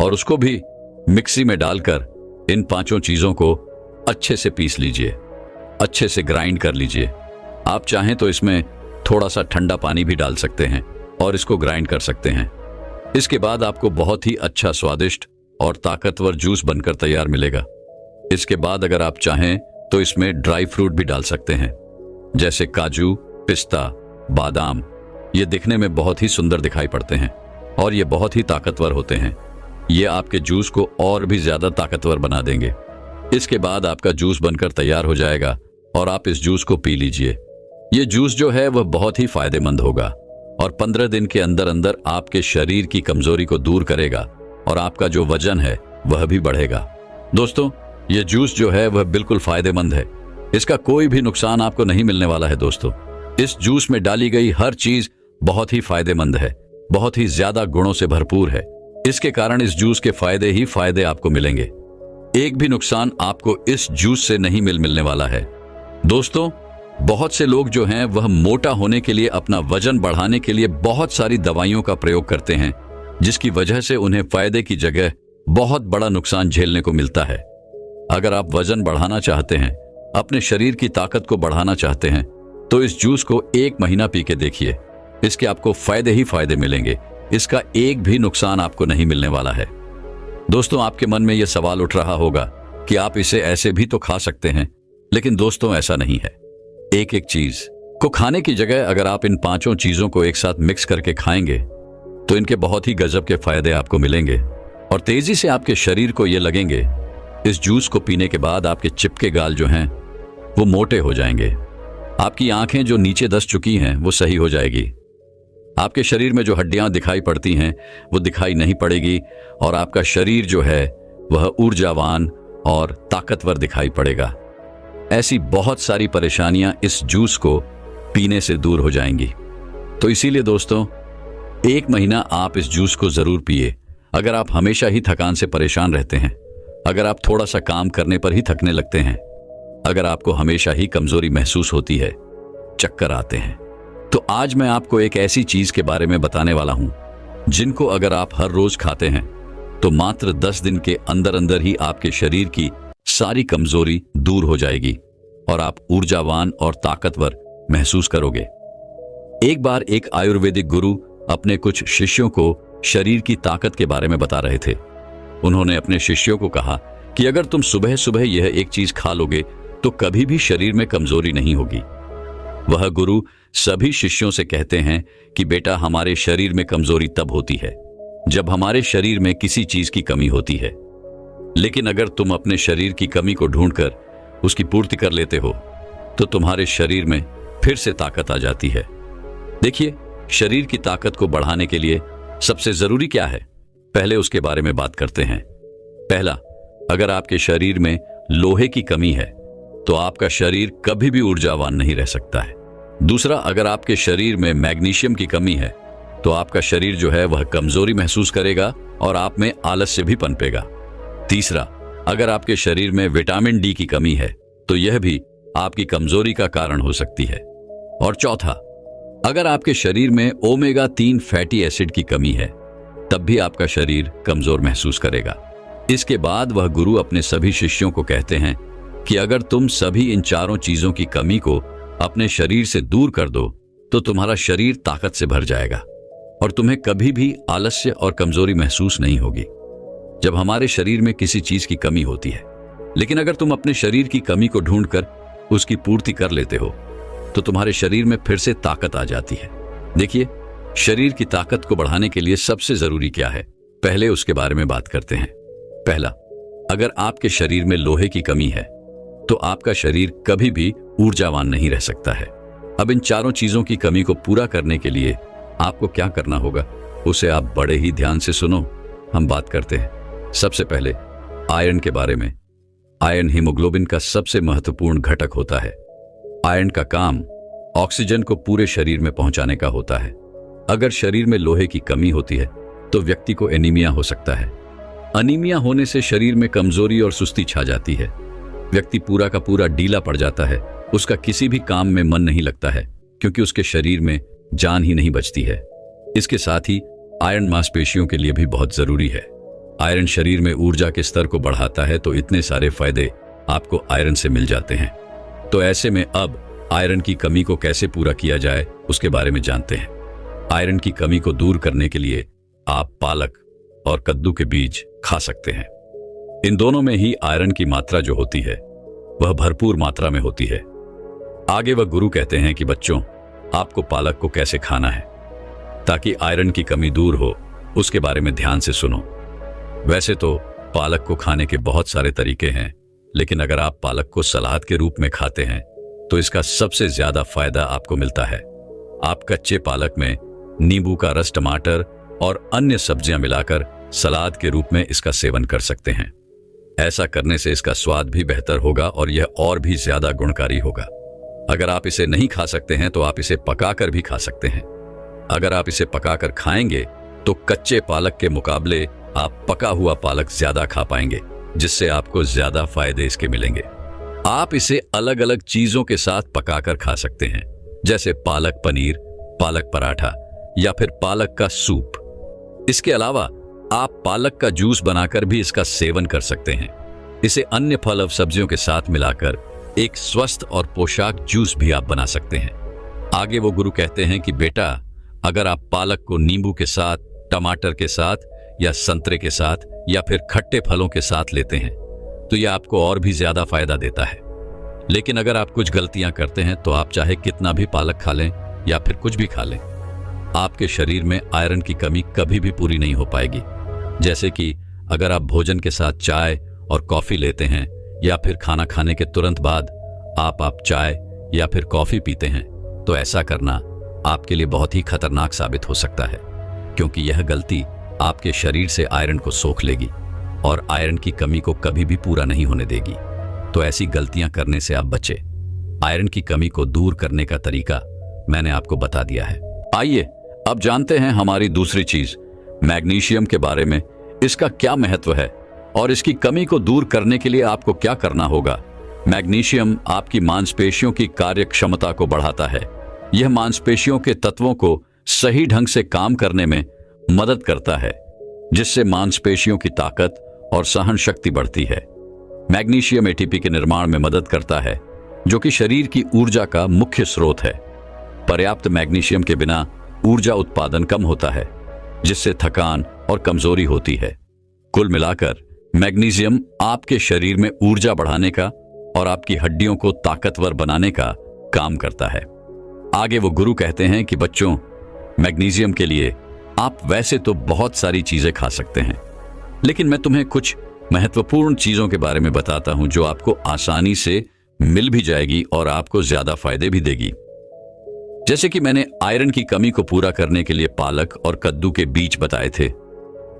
और उसको भी मिक्सी में डालकर इन 5 चीजों को अच्छे से पीस लीजिए, अच्छे से ग्राइंड कर लीजिए। आप चाहें तो इसमें थोड़ा सा ठंडा पानी भी डाल सकते हैं और इसको ग्राइंड कर सकते हैं। इसके बाद आपको बहुत ही अच्छा, स्वादिष्ट और ताकतवर जूस बनकर तैयार मिलेगा। इसके बाद अगर आप चाहें तो इसमें ड्राई फ्रूट भी डाल सकते हैं, जैसे काजू, पिस्ता, बादाम। ये दिखने में बहुत ही सुंदर दिखाई पड़ते हैं और ये बहुत ही ताकतवर होते हैं। ये आपके जूस को और भी ज्यादा ताकतवर बना देंगे। इसके बाद आपका जूस बनकर तैयार हो जाएगा और आप इस जूस को पी लीजिए। ये जूस जो है वह बहुत ही फायदेमंद होगा और 15 दिन के अंदर अंदर आपके शरीर की कमजोरी को दूर करेगा और आपका जो वजन है वह भी बढ़ेगा। दोस्तों, ये जूस जो है वह बिल्कुल फायदेमंद है। इसका कोई भी नुकसान आपको नहीं मिलने वाला है। दोस्तों, इस जूस में डाली गई हर चीज बहुत ही फायदेमंद है, बहुत ही ज्यादा गुणों से भरपूर है। इसके कारण इस जूस के फायदे ही फायदे आपको मिलेंगे। एक भी नुकसान आपको इस जूस से नहीं मिलने वाला है। दोस्तों, बहुत से लोग जो हैं वह मोटा होने के लिए, अपना वजन बढ़ाने के लिए बहुत सारी दवाइयों का प्रयोग करते हैं, जिसकी वजह से उन्हें फायदे की जगह बहुत बड़ा नुकसान झेलने को मिलता है। अगर आप वजन बढ़ाना चाहते हैं, अपने शरीर की ताकत को बढ़ाना चाहते हैं, तो इस जूस को 1 महीना पी के देखिए। इसके आपको फायदे ही फायदे मिलेंगे। इसका एक भी नुकसान आपको नहीं मिलने वाला है। दोस्तों, आपके मन में यह सवाल उठ रहा होगा कि आप इसे ऐसे भी तो खा सकते हैं, लेकिन दोस्तों ऐसा नहीं है। एक एक चीज को खाने की जगह अगर आप इन पांचों चीजों को एक साथ मिक्स करके खाएंगे तो इनके बहुत ही गजब के फायदे आपको मिलेंगे और तेजी से आपके शरीर को ये लगेंगे। इस जूस को पीने के बाद आपके चिपके गाल जो हैं वो मोटे हो जाएंगे, आपकी आंखें जो नीचे धंस चुकी हैं वो सही हो जाएगी, आपके शरीर में जो हड्डियां दिखाई पड़ती हैं वो दिखाई नहीं पड़ेगी और आपका शरीर जो है वह ऊर्जावान और ताकतवर दिखाई पड़ेगा। ऐसी बहुत सारी परेशानियां इस जूस को पीने से दूर हो जाएंगी। तो इसीलिए दोस्तों, 1 महीना आप इस जूस को जरूर पिए। अगर आप हमेशा ही थकान से परेशान रहते हैं, अगर आप थोड़ा सा काम करने पर ही थकने लगते हैं, अगर आपको हमेशा ही कमजोरी महसूस होती है, चक्कर आते हैं, तो आज मैं आपको एक ऐसी चीज के बारे में बताने वाला हूं जिनको अगर आप हर रोज खाते हैं तो मात्र 10 दिन के अंदर अंदर ही आपके शरीर की सारी कमजोरी दूर हो जाएगी और आप ऊर्जावान और ताकतवर महसूस करोगे। एक बार एक आयुर्वेदिक गुरु अपने कुछ शिष्यों को शरीर की ताकत के बारे में बता रहे थे। उन्होंने अपने शिष्यों को कहा कि अगर तुम सुबह सुबह यह एक चीज खा लोगे तो कभी भी शरीर में कमजोरी नहीं होगी। वह गुरु सभी शिष्यों से कहते हैं कि बेटा, हमारे शरीर में कमजोरी तब होती है जब हमारे शरीर में किसी चीज की कमी होती है, लेकिन अगर तुम अपने शरीर की कमी को ढूंढकर उसकी पूर्ति कर लेते हो तो तुम्हारे शरीर में फिर से ताकत आ जाती है। देखिए, शरीर की ताकत को बढ़ाने के लिए सबसे जरूरी क्या है, पहले उसके बारे में बात करते हैं। पहला, अगर आपके शरीर में लोहे की कमी है तो आपका शरीर कभी भी ऊर्जावान नहीं रह सकता है। दूसरा, अगर आपके शरीर में मैग्नीशियम की कमी है तो आपका शरीर जो है वह कमजोरी महसूस करेगा और आप में आलस्य भी पनपेगा। तीसरा, अगर आपके शरीर में विटामिन डी की कमी है तो यह भी आपकी कमजोरी का कारण हो सकती है। और चौथा, अगर आपके शरीर में ओमेगा 3 फैटी एसिड की कमी है तब भी आपका शरीर कमजोर महसूस करेगा। इसके बाद वह गुरु अपने सभी शिष्यों को कहते हैं कि अगर तुम सभी इन चारों चीजों की कमी को अपने शरीर से दूर कर दो तो तुम्हारा शरीर ताकत से भर जाएगा और तुम्हें कभी भी आलस्य और कमजोरी महसूस नहीं होगी। जब हमारे शरीर में किसी चीज की कमी होती है, लेकिन अगर तुम अपने शरीर की कमी को ढूंढकर उसकी पूर्ति कर लेते हो तो तुम्हारे शरीर में फिर से ताकत आ जाती है। देखिए, शरीर की ताकत को बढ़ाने के लिए सबसे जरूरी क्या है, पहले उसके बारे में बात करते हैं। पहला, अगर आपके शरीर में लोहे की कमी है तो आपका शरीर कभी भी ऊर्जावान नहीं रह सकता है। अब इन चारों चीजों की कमी को पूरा करने के लिए आपको क्या करना होगा उसे आप बड़े ही ध्यान से सुनो। हम बात करते हैं सबसे पहले आयरन के बारे में। आयरन हीमोग्लोबिन का सबसे महत्वपूर्ण घटक होता है। आयरन का काम ऑक्सीजन को पूरे शरीर में पहुंचाने का होता है। अगर शरीर में लोहे की कमी होती है तो व्यक्ति को एनीमिया हो सकता है। अनीमिया होने से शरीर में कमजोरी और सुस्ती छा जाती है। व्यक्ति पूरा का पूरा ढीला पड़ जाता है, उसका किसी भी काम में मन नहीं लगता है क्योंकि उसके शरीर में जान ही नहीं बचती है। इसके साथ ही आयरन मांसपेशियों के लिए भी बहुत जरूरी है। आयरन शरीर में ऊर्जा के स्तर को बढ़ाता है, तो इतने सारे फायदे आपको आयरन से मिल जाते हैं। तो ऐसे में अब आयरन की कमी को कैसे पूरा किया जाए उसके बारे में जानते हैं। आयरन की कमी को दूर करने के लिए आप पालक और कद्दू के बीज खा सकते हैं। इन दोनों में ही आयरन की मात्रा जो होती है वह भरपूर मात्रा में होती है। आगे वह गुरु कहते हैं कि बच्चों, आपको पालक को कैसे खाना है ताकि आयरन की कमी दूर हो, उसके बारे में ध्यान से सुनो। वैसे तो पालक को खाने के बहुत सारे तरीके हैं, लेकिन अगर आप पालक को सलाद के रूप में खाते हैं तो इसका सबसे ज्यादा फायदा आपको मिलता है। आप कच्चे पालक में नींबू का रस, टमाटर और अन्य सब्जियां मिलाकर सलाद के रूप में इसका सेवन कर सकते हैं। ऐसा करने से इसका स्वाद भी बेहतर होगा और यह और भी ज्यादा गुणकारी होगा। अगर आप इसे नहीं खा सकते हैं तो आप इसे पकाकर भी खा सकते हैं। अगर आप इसे पकाकर खाएंगे तो कच्चे पालक के मुकाबले आप पका हुआ पालक ज्यादा खा पाएंगे, जिससे आपको ज्यादा फायदे इसके मिलेंगे। आप इसे अलग अलग चीजों के साथ पकाकर खा सकते हैं, जैसे पालक पनीर, पालक पराठा या फिर पालक का सूप। इसके अलावा आप पालक का जूस बनाकर भी इसका सेवन कर सकते हैं। इसे अन्य फल और सब्जियों के साथ मिलाकर एक स्वस्थ और पोषक जूस भी आप बना सकते हैं। आगे वो गुरु कहते हैं कि बेटा, अगर आप पालक को नींबू के साथ, टमाटर के साथ या संतरे के साथ या फिर खट्टे फलों के साथ लेते हैं तो यह आपको और भी ज्यादा फायदा देता है। लेकिन अगर आप कुछ गलतियां करते हैं तो आप चाहे कितना भी पालक खा लें या फिर कुछ भी खा लें, आपके शरीर में आयरन की कमी कभी भी पूरी नहीं हो पाएगी। जैसे कि अगर आप भोजन के साथ चाय और कॉफी लेते हैं या फिर खाना खाने के तुरंत बाद आप चाय या फिर कॉफी पीते हैं, तो ऐसा करना आपके लिए बहुत ही खतरनाक साबित हो सकता है, क्योंकि यह गलती आपके शरीर से आयरन को सोख लेगी और आयरन की कमी को कभी भी पूरा नहीं होने देगी। तो ऐसी गलतियां करने से आप बचे। आयरन की कमी को दूर करने का तरीका मैंने आपको बता दिया है। आइए अब जानते हैं हमारी दूसरी चीज, मैग्नीशियम के बारे में। इसका क्या महत्व है और इसकी कमी को दूर करने के लिए आपको क्या करना होगा। मैग्नीशियम आपकी मांसपेशियों की कार्य क्षमता को बढ़ाता है। यह मांसपेशियों के तत्वों को सही ढंग से काम करने में मदद करता है, जिससे मांसपेशियों की ताकत और सहन शक्ति बढ़ती है। मैग्नीशियम एटीपी के निर्माण में मदद करता है, जो कि शरीर की ऊर्जा का मुख्य स्रोत है। पर्याप्त मैग्नीशियम के बिना ऊर्जा उत्पादन कम होता है, जिससे थकान और कमजोरी होती है। कुल मिलाकर मैग्नीशियम आपके शरीर में ऊर्जा बढ़ाने का और आपकी हड्डियों को ताकतवर बनाने का काम करता है। आगे वो गुरु कहते हैं कि बच्चों, मैग्नीशियम के लिए आप वैसे तो बहुत सारी चीजें खा सकते हैं, लेकिन मैं तुम्हें कुछ महत्वपूर्ण चीजों के बारे में बताता हूं जो आपको आसानी से मिल भी जाएगी और आपको ज्यादा फायदे भी देगी। जैसे कि मैंने आयरन की कमी को पूरा करने के लिए पालक और कद्दू के बीज बताए थे,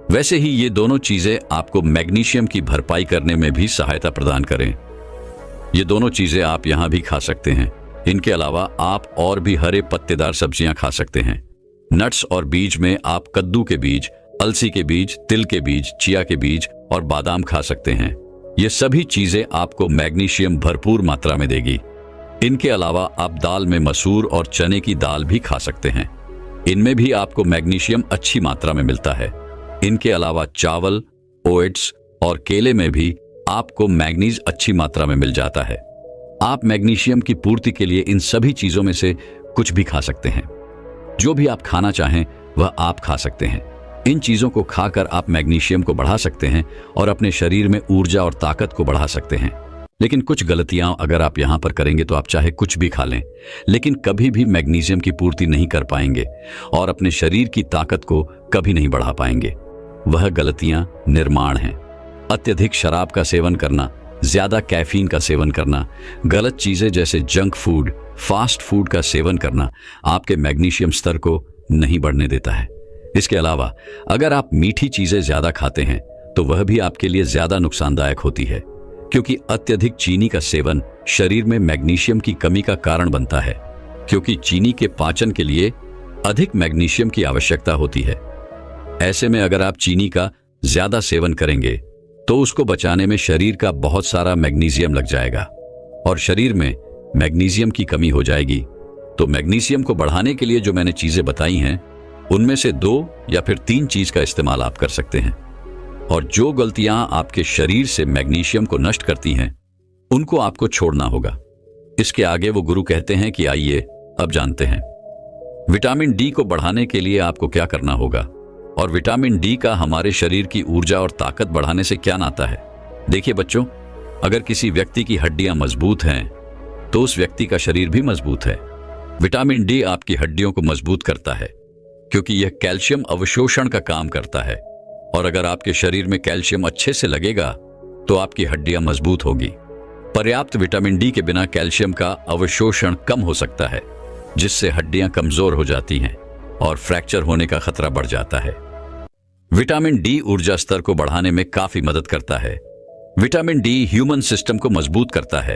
वैसे ही ये दोनों चीजें आपको मैग्नीशियम की भरपाई करने में भी सहायता प्रदान करें। ये दोनों चीजें आप यहां भी खा सकते हैं। इनके अलावा आप और भी हरे पत्तेदार सब्जियां खा सकते हैं। नट्स और बीज में आप कद्दू के बीज, अलसी के बीज, तिल के बीज, चिया के बीज और बादाम खा सकते हैं। ये सभी चीजें आपको मैग्नीशियम भरपूर मात्रा में देगी। इनके अलावा आप दाल में मसूर और चने की दाल भी खा सकते हैं। इनमें भी आपको मैग्नीशियम अच्छी मात्रा में मिलता है। इनके अलावा चावल, ओट्स और केले में भी आपको मैग्नीज अच्छी मात्रा में मिल जाता है। आप मैग्नीशियम की पूर्ति के लिए इन सभी चीजों में से कुछ भी खा सकते हैं। जो भी आप खाना चाहें वह आप खा सकते हैं। इन चीजों को खाकर आप मैग्नीशियम को बढ़ा सकते हैं और अपने शरीर में ऊर्जा और ताकत को बढ़ा सकते हैं। लेकिन कुछ गलतियां अगर आप यहां पर करेंगे तो आप चाहे कुछ भी खा लें, लेकिन कभी भी मैग्नीशियम की पूर्ति नहीं कर पाएंगे और अपने शरीर की ताकत को कभी नहीं बढ़ा पाएंगे। वह गलतियां निर्माण हैं। अत्यधिक शराब का सेवन करना, ज्यादा कैफीन का सेवन करना, गलत चीजें जैसे जंक फूड, फास्ट फूड का सेवन करना आपके मैग्नीशियम स्तर को नहीं बढ़ने देता है। इसके अलावा अगर आप मीठी चीजें ज्यादा खाते हैं तो वह भी आपके लिए ज्यादा नुकसानदायक होती है, क्योंकि अत्यधिक चीनी का सेवन शरीर में मैग्नीशियम की कमी का कारण बनता है, क्योंकि चीनी के पाचन के लिए अधिक मैग्नीशियम की आवश्यकता होती है। ऐसे में अगर आप चीनी का ज्यादा सेवन करेंगे तो उसको बचाने में शरीर का बहुत सारा मैग्नीशियम लग जाएगा और शरीर में मैग्नीशियम की कमी हो जाएगी। तो मैग्नीशियम को बढ़ाने के लिए जो मैंने चीजें बताई हैं, उनमें से 2 या फिर 3 चीज का इस्तेमाल आप कर सकते हैं। और जो गलतियां आपके शरीर से मैग्नीशियम को नष्ट करती हैं, उनको आपको छोड़ना होगा। इसके आगे वो गुरु कहते हैं कि आइए अब जानते हैं विटामिन डी को बढ़ाने के लिए आपको क्या करना होगा और विटामिन डी का हमारे शरीर की ऊर्जा और ताकत बढ़ाने से क्या नाता है। देखिए बच्चों, अगर किसी व्यक्ति की हड्डियां मजबूत हैं तो उस व्यक्ति का शरीर भी मजबूत है। विटामिन डी आपकी हड्डियों को मजबूत करता है, क्योंकि यह कैल्शियम अवशोषण का काम करता है। और अगर आपके शरीर में कैल्शियम अच्छे से लगेगा तो आपकी हड्डियां मजबूत होगी। पर्याप्त विटामिन डी के बिना कैल्शियम का अवशोषण कम हो सकता है, जिससे हड्डियां कमजोर हो जाती हैं और फ्रैक्चर होने का खतरा बढ़ जाता है। विटामिन डी ऊर्जा स्तर को बढ़ाने में काफी मदद करता है। विटामिन डी ह्यूमन सिस्टम को मजबूत करता है।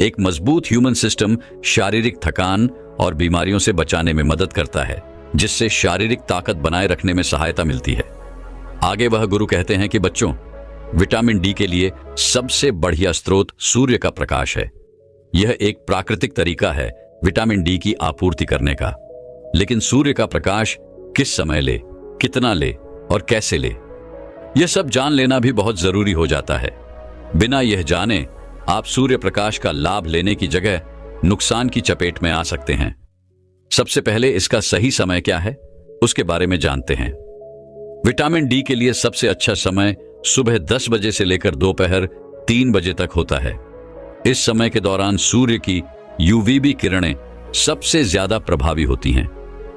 एक मजबूत ह्यूमन सिस्टम शारीरिक थकान और बीमारियों से बचाने में मदद करता है, जिससे शारीरिक ताकत बनाए रखने में सहायता मिलती है। आगे वह गुरु कहते हैं कि बच्चों, विटामिन डी के लिए सबसे बढ़िया स्रोत सूर्य का प्रकाश है। यह एक प्राकृतिक तरीका है विटामिन डी की आपूर्ति करने का। लेकिन सूर्य का प्रकाश किस समय ले, कितना ले और कैसे ले, यह सब जान लेना भी बहुत जरूरी हो जाता है। बिना यह जाने आप सूर्य प्रकाश का लाभ लेने की जगह नुकसान की चपेट में आ सकते हैं। सबसे पहले इसका सही समय क्या है, उसके बारे में जानते हैं। विटामिन डी के लिए सबसे अच्छा समय सुबह 10 बजे से लेकर दोपहर 3 बजे तक होता है। इस समय के दौरान सूर्य की यूवीबी किरणें सबसे ज्यादा प्रभावी होती हैं,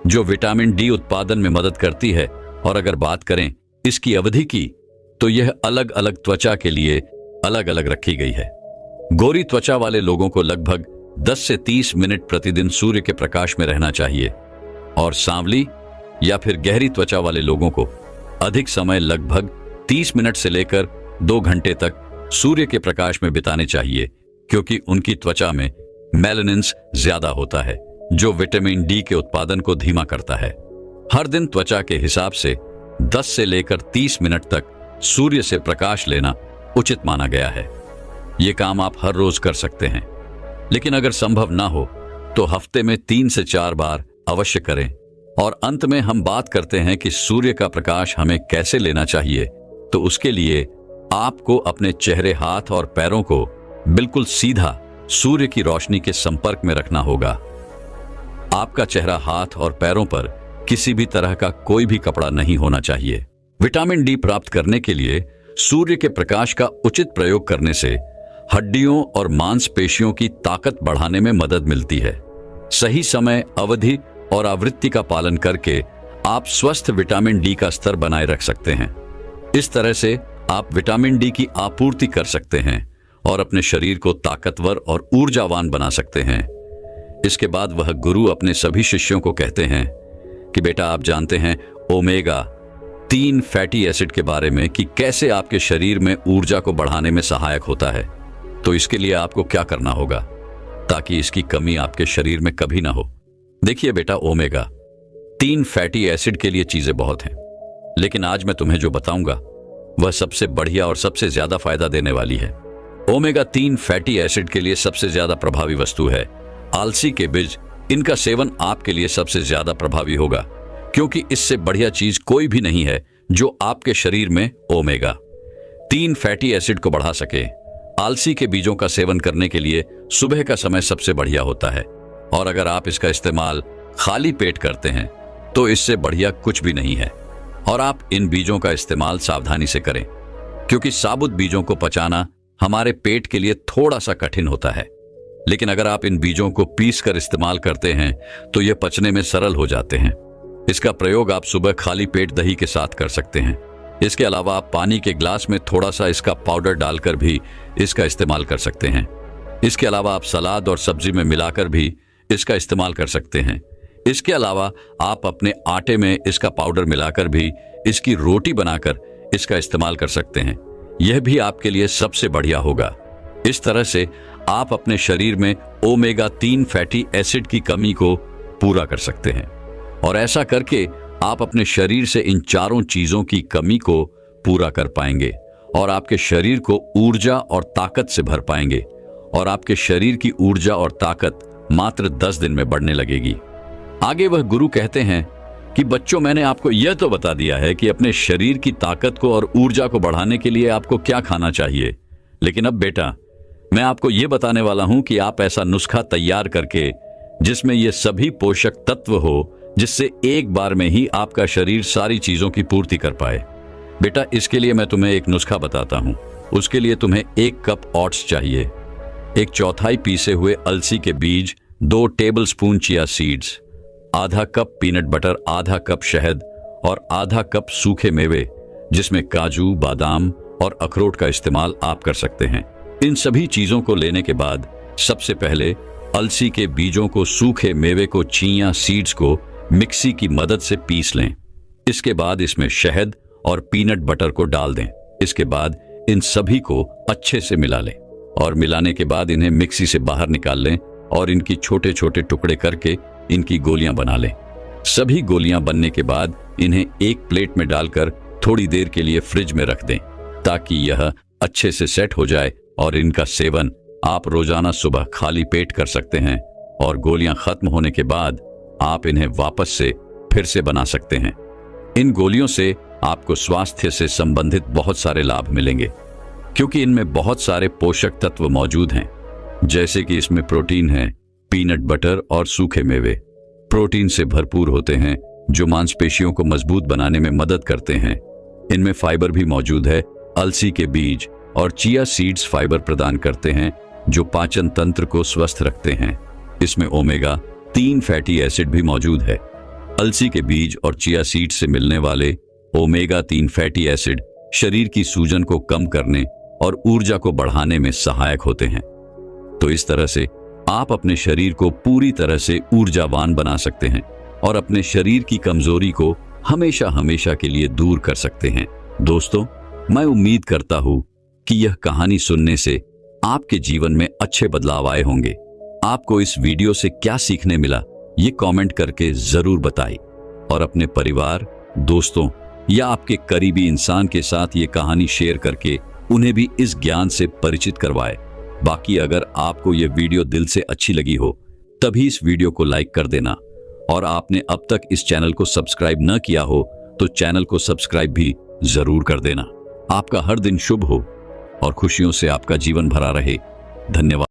जो विटामिन डी उत्पादन में मदद करती है। और अगर बात करें इसकी अवधि की, तो यह अलग अलग त्वचा के लिए अलग अलग रखी गई है। गोरी त्वचा वाले लोगों को लगभग 10 से 30 मिनट प्रतिदिन सूर्य के प्रकाश में रहना चाहिए, और सांवली या फिर गहरी त्वचा वाले लोगों को अधिक समय लगभग 30 मिनट से लेकर 2 घंटे तक सूर्य के प्रकाश में बिताने चाहिए, क्योंकि उनकी त्वचा में मेलानिन्स ज्यादा होता है, जो विटामिन डी के उत्पादन को धीमा करता है। हर दिन त्वचा के हिसाब से 10 से लेकर 30 मिनट तक सूर्य से प्रकाश लेना उचित माना गया है। यह काम आप हर रोज कर सकते हैं, लेकिन अगर संभव ना हो तो हफ्ते में 3 से 4 बार अवश्य करें। और अंत में हम बात करते हैं कि सूर्य का प्रकाश हमें कैसे लेना चाहिए। तो उसके लिए आपको अपने चेहरे, हाथ और पैरों को बिल्कुल सीधा सूर्य की रोशनी के संपर्क में रखना होगा। आपका चेहरा, हाथ और पैरों पर किसी भी तरह का कोई भी कपड़ा नहीं होना चाहिए। विटामिन डी प्राप्त करने के लिए सूर्य के प्रकाश का उचित प्रयोग करने से हड्डियों और मांसपेशियों की ताकत बढ़ाने में मदद मिलती है। सही समय, अवधि और आवृत्ति का पालन करके आप स्वस्थ विटामिन डी का स्तर बनाए रख सकते हैं। इस तरह से आप विटामिन डी की आपूर्ति कर सकते हैं और अपने शरीर को ताकतवर और ऊर्जावान बना सकते हैं। इसके बाद वह गुरु अपने सभी शिष्यों को कहते हैं कि बेटा, आप जानते हैं ओमेगा 3 फैटी एसिड के बारे में कि कैसे आपके शरीर में ऊर्जा को बढ़ाने में सहायक होता है। तो इसके लिए आपको क्या करना होगा ताकि इसकी कमी आपके शरीर में कभी ना हो। देखिए बेटा, ओमेगा 3 फैटी एसिड के लिए चीजें बहुत हैं, लेकिन आज मैं तुम्हें जो बताऊंगा वह सबसे बढ़िया और सबसे ज्यादा फायदा देने वाली है। ओमेगा 3 फैटी एसिड के लिए सबसे ज्यादा प्रभावी वस्तु है आलसी के बीज। इनका सेवन आपके लिए सबसे ज्यादा प्रभावी होगा, क्योंकि इससे बढ़िया चीज कोई भी नहीं है जो आपके शरीर में ओमेगा 3 फैटी एसिड को बढ़ा सके। आलसी के बीजों का सेवन करने के लिए सुबह का समय सबसे बढ़िया होता है, और अगर आप इसका इस्तेमाल खाली पेट करते हैं तो इससे बढ़िया कुछ भी नहीं है। और आप इन बीजों का इस्तेमाल सावधानी से करें, क्योंकि साबुत बीजों को पचाना हमारे पेट के लिए थोड़ा सा कठिन होता है। लेकिन अगर आप इन बीजों को पीस कर इस्तेमाल करते हैं तो ये पचने में सरल हो जाते हैं। इसका प्रयोग आप सुबह खाली पेट दही के साथ कर सकते हैं। इसके अलावा आप पानी के ग्लास में थोड़ा सा इसका पाउडर डालकर भी इसका इस्तेमाल कर सकते हैं। इसके अलावा आप सलाद और सब्जी में मिलाकर भी इसका इस्तेमाल कर सकते हैं। इसके अलावा आप अपने आटे में इसका पाउडर मिलाकर भी इसकी रोटी बनाकर इसका इस्तेमाल कर सकते हैं। यह भी आपके लिए सबसे बढ़िया होगा। इस तरह से आप अपने शरीर में ओमेगा 3 फैटी एसिड की कमी को पूरा कर सकते हैं, और ऐसा करके आप अपने शरीर से इन चारों चीजों की कमी को पूरा कर पाएंगे और आपके शरीर को ऊर्जा और ताकत से भर पाएंगे, और आपके शरीर की ऊर्जा और ताकत मात्र 10 दिन में बढ़ने लगेगी। आगे वह गुरु कहते हैं कि बच्चों, मैंने आपको यह तो बता दिया है कि अपने शरीर की ताकत को और ऊर्जा को बढ़ाने के लिए आपको क्या खाना चाहिए, लेकिन अब बेटा, मैं आपको यह बताने वाला हूं कि आप ऐसा नुस्खा तैयार करके जिसमें ये सभी पोषक तत्व हो, जिससे एक बार में ही आपका शरीर सारी चीजों की पूर्ति कर पाए। बेटा, इसके लिए मैं तुम्हें एक नुस्खा बताता हूं। उसके लिए तुम्हें 1 कप ओट्स चाहिए, 1/4 पीसे हुए अलसी के बीज, 2 टेबलस्पून चिया सीड्स, आधा कप पीनट बटर, आधा कप शहद और आधा कप सूखे मेवे, जिसमें काजू, बादाम और अखरोट का इस्तेमाल आप कर सकते हैं। इन सभी चीजों को लेने के बाद सबसे पहले अलसी के बीजों को, सूखे मेवे को, चिया सीड्स को मिक्सी की मदद से पीस लें। इसके बाद इसमें शहद और पीनट बटर को डाल दें। इसके बाद इन सभी को अच्छे से मिला लें, और मिलाने के बाद इन्हें मिक्सी से बाहर निकाल लें और इनकी छोटे छोटे टुकड़े करके इनकी गोलियां बना लें। सभी गोलियां बनने के बाद इन्हें एक प्लेट में डालकर थोड़ी देर के लिए फ्रिज में रख दें, ताकि यह अच्छे से सेट हो जाए, और इनका सेवन आप रोजाना सुबह खाली पेट कर सकते हैं। और गोलियां खत्म होने के बाद आप इन्हें वापस से फिर से बना सकते हैं। इन गोलियों से आपको स्वास्थ्य से संबंधित बहुत सारे लाभ मिलेंगे, क्योंकि इनमें बहुत सारे पोषक तत्व मौजूद हैं, जैसे कि इसमें प्रोटीन है, पीनट बटर और सूखे मेवे प्रोटीन से भरपूर होते हैं, जो मांसपेशियों को मजबूत बनाने में मदद करते हैं। इनमें फाइबर भी मौजूद है। अलसी के बीज और चिया सीड्स फाइबर प्रदान करते हैं, जो पाचन तंत्र को स्वस्थ रखते हैं। इसमें ओमेगा 3 फैटी एसिड भी मौजूद है। अलसी के बीज और चिया सीड से मिलने वाले ओमेगा 3 फैटी एसिड शरीर की सूजन को कम करने और ऊर्जा को बढ़ाने में सहायक होते हैं। तो इस तरह से आप अपने शरीर को पूरी तरह से ऊर्जावान बना सकते हैं और अपने शरीर की कमजोरी को हमेशा हमेशा के लिए दूर कर सकते हैं। दोस्तों, मैं उम्मीद करता हूं कि यह कहानी सुनने से आपके जीवन में अच्छे बदलाव आए होंगे। आपको इस वीडियो से क्या सीखने मिला, ये कमेंट करके जरूर बताएं और अपने परिवार, दोस्तों या आपके करीबी इंसान के साथ ये कहानी शेयर करके उन्हें भी इस ज्ञान से परिचित करवाएं। बाकी अगर आपको ये वीडियो दिल से अच्छी लगी हो तभी इस वीडियो को लाइक कर देना, और आपने अब तक इस चैनल को सब्सक्राइब न किया हो तो चैनल को सब्सक्राइब भी जरूर कर देना। आपका हर दिन शुभ हो और खुशियों से आपका जीवन भरा रहे। धन्यवाद।